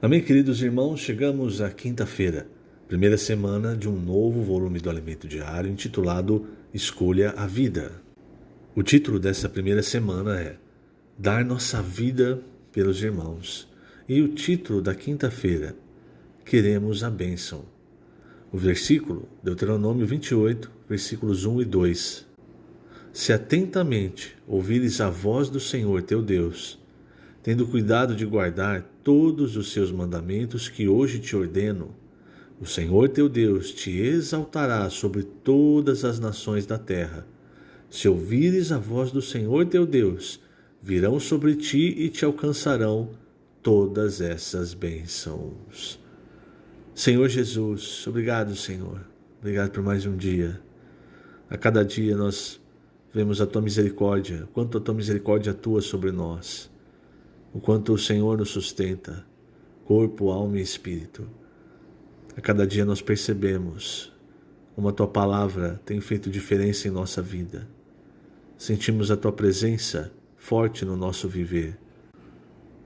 Amém, queridos irmãos, chegamos à quinta-feira, primeira semana de um novo volume do Alimento Diário intitulado Escolha a Vida. O título dessa primeira semana é Dar Nossa Vida pelos Irmãos. E o título da quinta-feira, Queremos a Bênção. O versículo, Deuteronômio 28, versículos 1 e 2. Se atentamente ouvires a voz do Senhor teu Deus, tendo cuidado de guardar todos os seus mandamentos que hoje te ordeno, o Senhor teu Deus te exaltará sobre todas as nações da terra. Se ouvires a voz do Senhor teu Deus, virão sobre ti e te alcançarão todas essas bênçãos. Senhor Jesus, obrigado, Senhor. Obrigado por mais um dia. A cada dia nós vemos a tua misericórdia, quanto a tua misericórdia atua sobre nós. O quanto o Senhor nos sustenta, corpo, alma e espírito. A cada dia nós percebemos como a Tua Palavra tem feito diferença em nossa vida. Sentimos a Tua presença forte no nosso viver.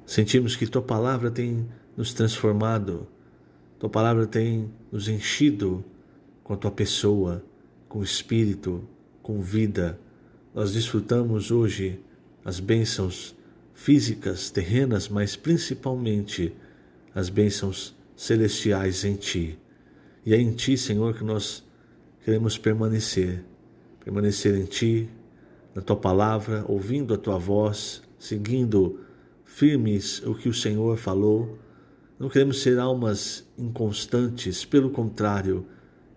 Sentimos que Tua Palavra tem nos transformado, Tua Palavra tem nos enchido com a Tua pessoa, com o espírito, com vida. Nós desfrutamos hoje as bênçãos físicas, terrenas, mas principalmente as bênçãos celestiais em Ti. E é em Ti, Senhor, que nós queremos permanecer em Ti, na Tua Palavra, ouvindo a Tua voz, seguindo firmes o que o Senhor falou. Não queremos ser almas inconstantes, pelo contrário,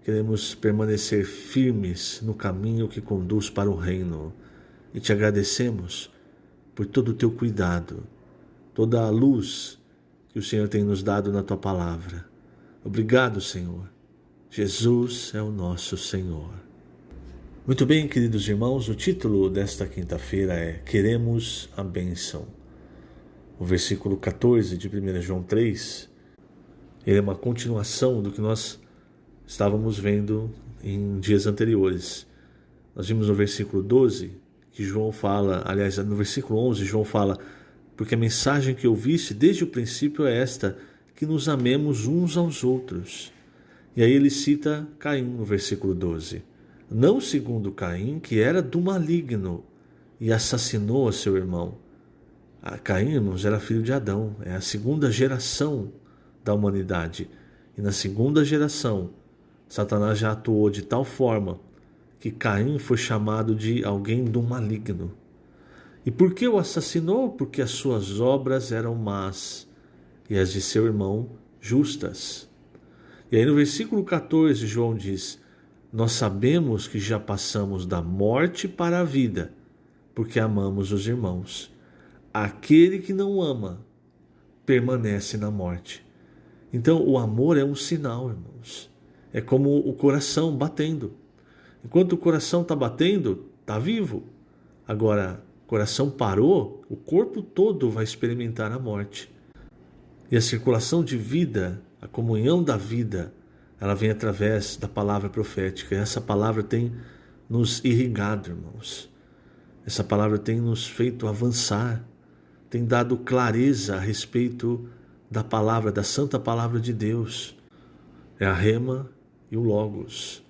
queremos permanecer firmes no caminho que conduz para o reino. E Te agradecemos por todo o Teu cuidado, toda a luz que o Senhor tem nos dado na Tua Palavra. Obrigado, Senhor. Jesus é o nosso Senhor. Muito bem, queridos irmãos, o título desta quinta-feira é Queremos a Bênção. O versículo 14 de 1 João 3, ele é uma continuação do que nós estávamos vendo em dias anteriores. Nós vimos no versículo 12, que João fala, aliás, no versículo 11, João fala, porque a mensagem que ouviste desde o princípio é esta, que nos amemos uns aos outros. E aí ele cita Caim no versículo 12. Não segundo Caim, que era do maligno e assassinou a seu irmão. Caim, irmãos, era filho de Adão, é a segunda geração da humanidade. E na segunda geração, Satanás já atuou de tal forma que Caim foi chamado de alguém do maligno. E por que o assassinou? Porque as suas obras eram más e as de seu irmão justas. E aí no versículo 14 João diz, nós sabemos que já passamos da morte para a vida, porque amamos os irmãos. Aquele que não ama permanece na morte. Então o amor é um sinal, irmãos. É como o coração batendo. Enquanto o coração está batendo, está vivo. Agora, o coração parou, o corpo todo vai experimentar a morte. E a circulação de vida, a comunhão da vida, ela vem através da palavra profética. E essa palavra tem nos irrigado, irmãos. Essa palavra tem nos feito avançar, tem dado clareza a respeito da palavra, da santa palavra de Deus. É a rema e o logos.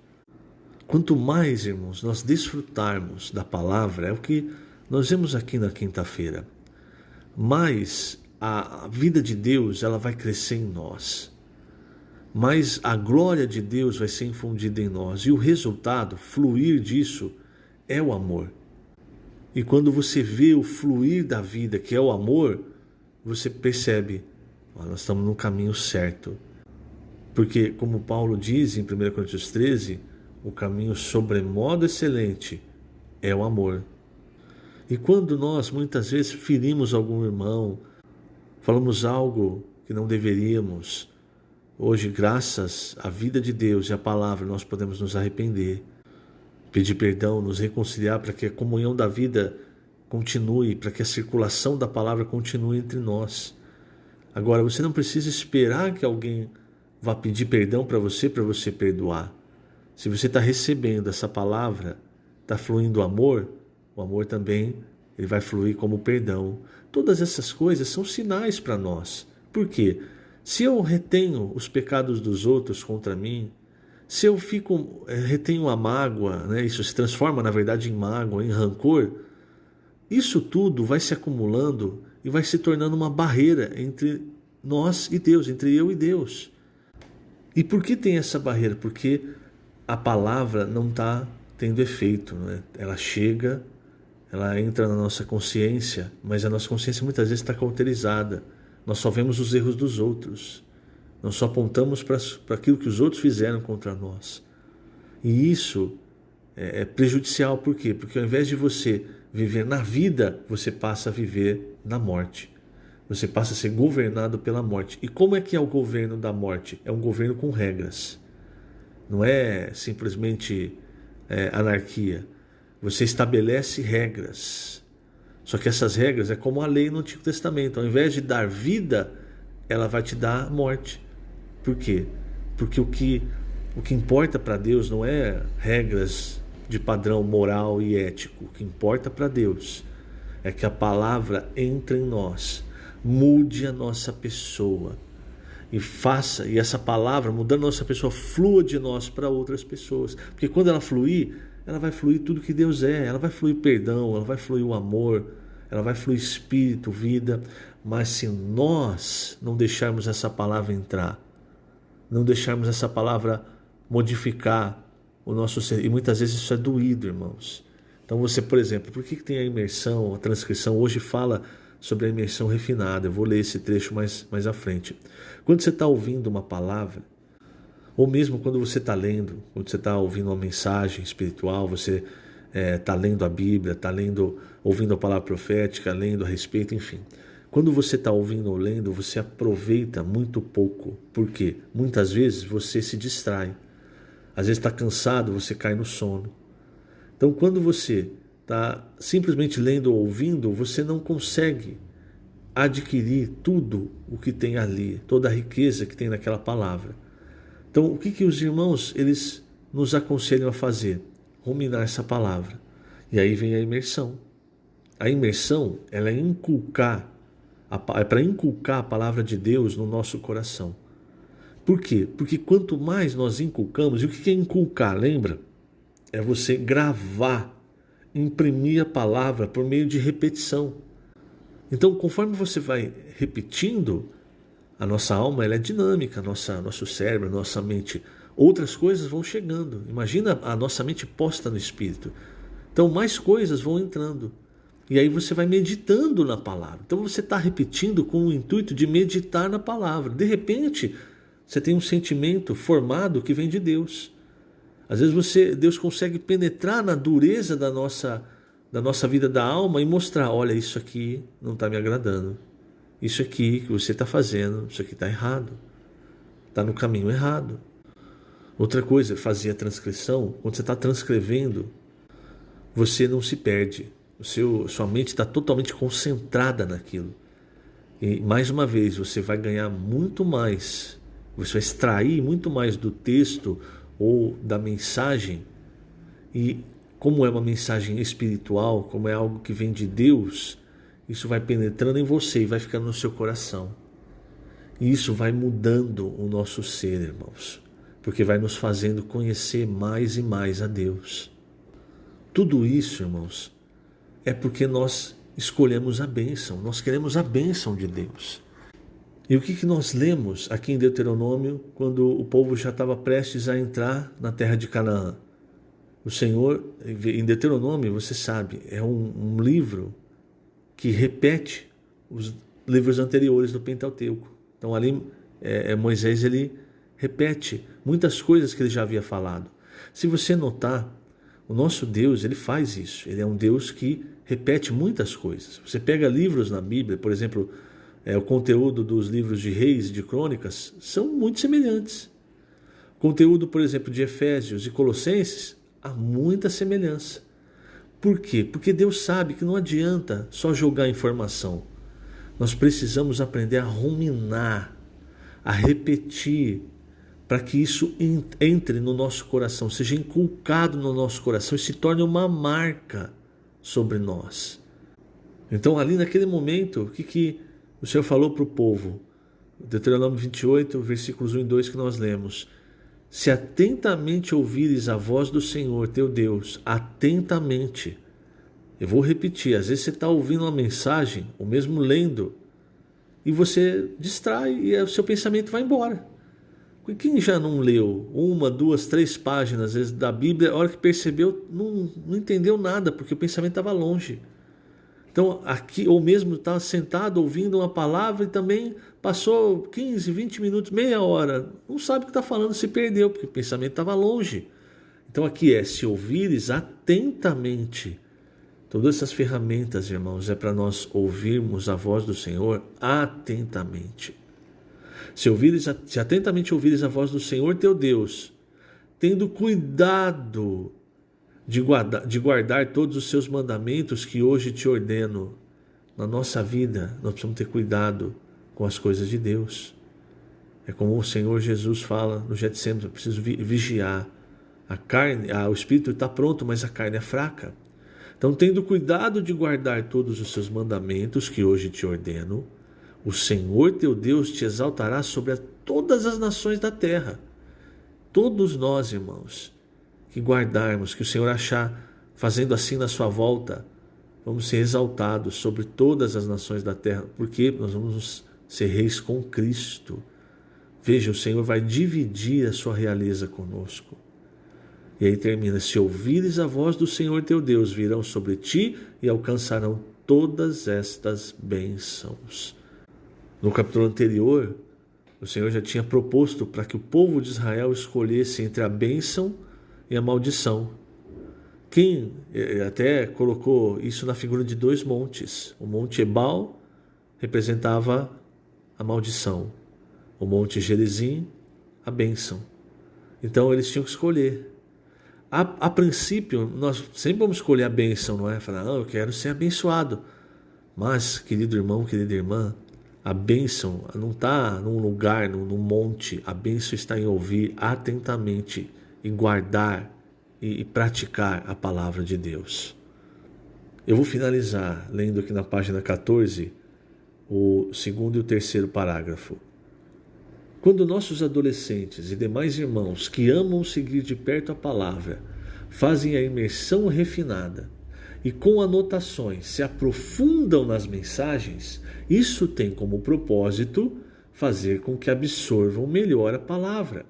Quanto mais, irmãos, nós desfrutarmos da palavra, é o que nós vemos aqui na quinta-feira, mais a vida de Deus ela vai crescer em nós, mais a glória de Deus vai ser infundida em nós, e o resultado, fluir disso, é o amor. E quando você vê o fluir da vida, que é o amor, você percebe, nós estamos no caminho certo. Porque, como Paulo diz em 1 Coríntios 13, o caminho sobremodo excelente é o amor. E quando nós muitas vezes ferimos algum irmão, falamos algo que não deveríamos, hoje, graças à vida de Deus e à palavra, nós podemos nos arrepender, pedir perdão, nos reconciliar para que a comunhão da vida continue, para que a circulação da palavra continue entre nós. Agora, você não precisa esperar que alguém vá pedir perdão para você perdoar. Se você está recebendo essa palavra, está fluindo o amor também ele vai fluir como perdão. Todas essas coisas são sinais para nós. Por quê? Se eu retenho os pecados dos outros contra mim, se eu retenho a mágoa, né, isso se transforma na verdade em mágoa, em rancor, isso tudo vai se acumulando e vai se tornando uma barreira entre nós e Deus, entre eu e Deus. E por que tem essa barreira? Porque a palavra não está tendo efeito, né? Ela chega, ela entra na nossa consciência, mas a nossa consciência muitas vezes está cauterizada. Nós só vemos os erros dos outros. Nós só apontamos para aquilo que os outros fizeram contra nós. E isso é prejudicial. Por quê? Porque ao invés de você viver na vida, você passa a viver na morte. Você passa a ser governado pela morte. E como é que é o governo da morte? É um governo com regras. Não é simplesmente anarquia. Você estabelece regras. Só que essas regras é como a lei no Antigo Testamento. Ao invés de dar vida, ela vai te dar morte. Por quê? Porque o que importa para Deus não é regras de padrão moral e ético. O que importa para Deus é que a palavra entre em nós, mude a nossa pessoa e essa palavra, mudando a nossa pessoa, flua de nós para outras pessoas. Porque quando ela fluir, ela vai fluir tudo que Deus é. Ela vai fluir perdão, ela vai fluir o amor, ela vai fluir espírito, vida. Mas se nós não deixarmos essa palavra entrar, não deixarmos essa palavra modificar o nosso ser, e muitas vezes isso é doído, irmãos. Então você, por exemplo, por que tem a imersão, a transcrição? Hoje fala sobre a imersão refinada. Eu vou ler esse trecho mais à frente. Quando você está ouvindo uma palavra, ou mesmo quando você está lendo, quando você está ouvindo uma mensagem espiritual, você está lendo a Bíblia, está ouvindo a palavra profética, lendo a respeito, enfim. Quando você está ouvindo ou lendo, você aproveita muito pouco. Por quê? Muitas vezes você se distrai. Às vezes está cansado, você cai no sono. Então, quando você está simplesmente lendo ou ouvindo, você não consegue adquirir tudo o que tem ali, toda a riqueza que tem naquela palavra. Então, o que os irmãos eles nos aconselham a fazer? Ruminar essa palavra. E aí vem a imersão. A imersão, ela é para inculcar a palavra de Deus no nosso coração. Por quê? Porque quanto mais nós inculcamos, e o que é inculcar? Lembra? É você gravar, imprimir a palavra por meio de repetição. Então, conforme você vai repetindo, a nossa alma ela é dinâmica, nosso cérebro, nossa mente, outras coisas vão chegando. Imagina a nossa mente posta no Espírito. Então, mais coisas vão entrando. E aí você vai meditando na palavra. Então, você está repetindo com o intuito de meditar na palavra. De repente, você tem um sentimento formado que vem de Deus. Às vezes Deus consegue penetrar na dureza da nossa vida da alma e mostrar, olha, isso aqui não está me agradando. Isso aqui que você está fazendo, isso aqui está errado. Está no caminho errado. Outra coisa, fazer a transcrição. Quando você está transcrevendo, você não se perde. Sua mente está totalmente concentrada naquilo. E mais uma vez, você vai ganhar muito mais. Você vai extrair muito mais do texto ou da mensagem. E como é uma mensagem espiritual, como é algo que vem de Deus, isso vai penetrando em você e vai ficando no seu coração. E isso vai mudando o nosso ser, irmãos, porque vai nos fazendo conhecer mais e mais a Deus. Tudo isso, irmãos, é porque nós escolhemos a bênção, nós queremos a bênção de Deus. E o que nós lemos aqui em Deuteronômio, quando o povo já estava prestes a entrar na terra de Canaã? O Senhor, em Deuteronômio, você sabe, é um livro que repete os livros anteriores do Pentateuco. Então ali Moisés ele repete muitas coisas que ele já havia falado. Se você notar, o nosso Deus ele faz isso. Ele é um Deus que repete muitas coisas. Você pega livros na Bíblia, por exemplo, o conteúdo dos livros de Reis e de Crônicas são muito semelhantes. O conteúdo, por exemplo, de Efésios e Colossenses há muita semelhança. Por quê? Porque Deus sabe que não adianta só jogar informação. Nós precisamos aprender a ruminar, a repetir, para que isso entre no nosso coração, seja inculcado no nosso coração e se torne uma marca sobre nós. Então ali naquele momento, o que o Senhor falou para o povo? Deuteronômio 28, versículos 1 e 2 que nós lemos. Se atentamente ouvires a voz do Senhor teu Deus, atentamente. Eu vou repetir, às vezes você está ouvindo uma mensagem, ou mesmo lendo, e você distrai e o seu pensamento vai embora. Quem já não leu 1, 2, 3 páginas às vezes, da Bíblia, a hora que percebeu, não entendeu nada, porque o pensamento estava longe. Então, aqui, ou mesmo estava sentado ouvindo uma palavra e também passou 15, 20 minutos, meia hora, não sabe o que está falando, se perdeu, porque o pensamento estava longe. Então aqui se ouvires atentamente. Todas essas ferramentas, irmãos, é para nós ouvirmos a voz do Senhor atentamente. Se atentamente ouvires a voz do Senhor teu Deus, tendo cuidado de guardar todos os seus mandamentos que hoje te ordeno. Na nossa vida, nós precisamos ter cuidado com as coisas de Deus. É como o Senhor Jesus fala no Getsemane, eu preciso vigiar. O espírito está pronto, mas a carne é fraca. Então, tendo cuidado de guardar todos os seus mandamentos que hoje te ordeno, o Senhor teu Deus te exaltará sobre todas as nações da terra. Todos nós, irmãos, que guardarmos, que o Senhor achar fazendo assim na sua volta, vamos ser exaltados sobre todas as nações da terra, porque nós vamos ser reis com Cristo. Veja, o Senhor vai dividir a sua realeza conosco. E aí termina, se ouvires a voz do Senhor teu Deus, virão sobre ti e alcançarão todas estas bênçãos. No capítulo anterior, o Senhor já tinha proposto para que o povo de Israel escolhesse entre a bênção e a maldição. Quem até colocou isso na figura de 2 montes. O Monte Ebal representava a maldição. O Monte Gerizim, a bênção. Então eles tinham que escolher. A princípio, nós sempre vamos escolher a bênção, não é? Falar, eu quero ser abençoado. Mas, querido irmão, querida irmã, a bênção não está num lugar, num monte. A bênção está em ouvir atentamente, em guardar e praticar a palavra de Deus. Eu vou finalizar lendo aqui na página 14 o 2º e o 3º parágrafo. Quando nossos adolescentes e demais irmãos que amam seguir de perto a palavra fazem a imersão refinada e com anotações se aprofundam nas mensagens, isso tem como propósito fazer com que absorvam melhor a palavra.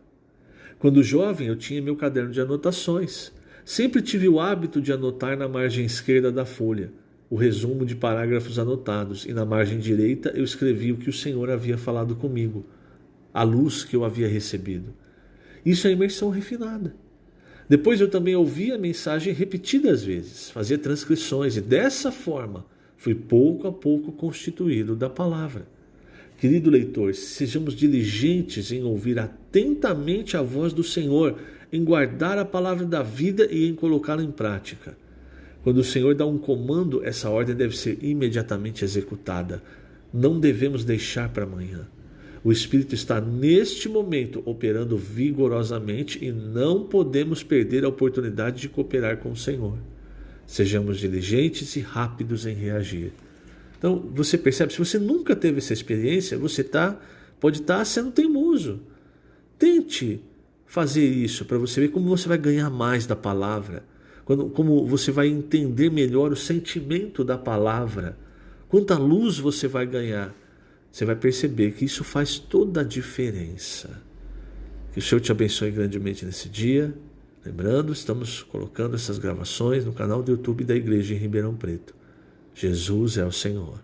Quando jovem eu tinha meu caderno de anotações. Sempre tive o hábito de anotar na margem esquerda da folha o resumo de parágrafos anotados e na margem direita eu escrevi o que o Senhor havia falado comigo, a luz que eu havia recebido. Isso é imersão refinada. Depois eu também ouvia a mensagem repetidas vezes, fazia transcrições e dessa forma fui pouco a pouco constituído da palavra. Querido leitor, sejamos diligentes em ouvir atentamente a voz do Senhor, em guardar a palavra da vida e em colocá-la em prática. Quando o Senhor dá um comando, essa ordem deve ser imediatamente executada. Não devemos deixar para amanhã. O Espírito está neste momento operando vigorosamente e não podemos perder a oportunidade de cooperar com o Senhor. Sejamos diligentes e rápidos em reagir. Então, você percebe, se você nunca teve essa experiência, você pode estar sendo teimoso. Tente fazer isso para você ver como você vai ganhar mais da palavra, como você vai entender melhor o sentimento da palavra, quanta luz você vai ganhar. Você vai perceber que isso faz toda a diferença. Que o Senhor te abençoe grandemente nesse dia. Lembrando, estamos colocando essas gravações no canal do YouTube da Igreja em Ribeirão Preto. Jesus é o Senhor.